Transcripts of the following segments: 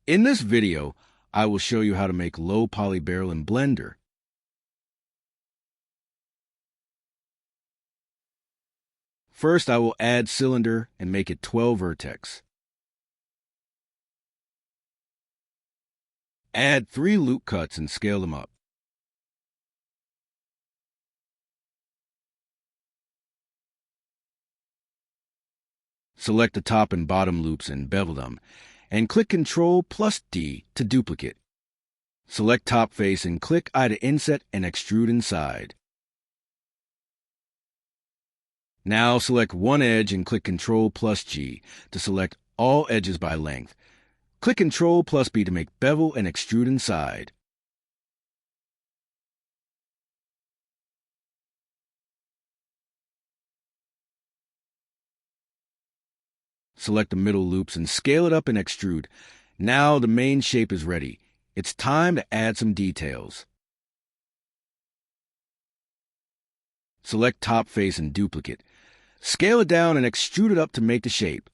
In this video, I will show you how to make low poly barrel in Blender. First, I will add cylinder and make it 12 vertex. Add 3 loop cuts and scale them up. Select the top and bottom loops and bevel them, and click Ctrl+D to duplicate. Select top face and click I to inset and extrude inside. Now select one edge and click Ctrl+G to select all edges by length. Click Ctrl+B to make bevel and extrude inside. Select the middle loops and scale it up and extrude. Now the main shape is ready. It's time to add some details. Select top face and duplicate. Scale it down and extrude it up to make the shape.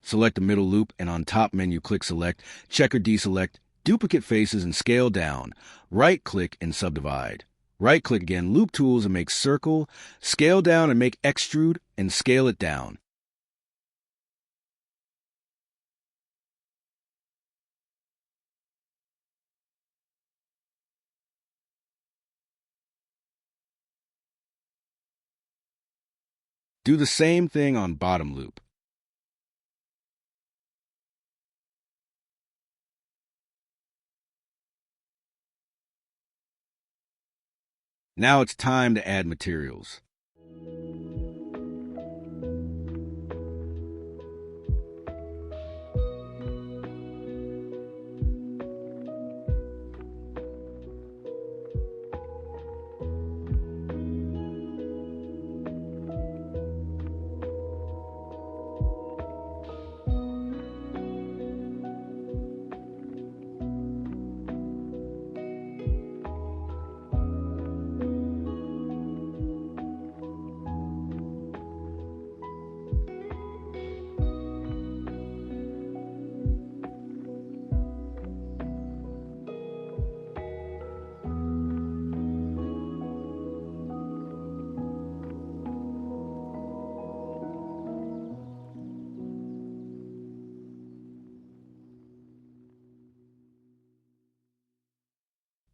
Select the middle loop and on top menu click Select, check or deselect, duplicate faces and scale down. Right-click and subdivide. Right-click again, loop tools and make circle, scale down and make extrude and scale it down. Do the same thing on bottom loop. Now it's time to add materials.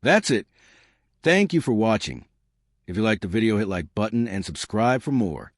That's it. Thank you for watching. If you liked the video, hit like button and subscribe for more.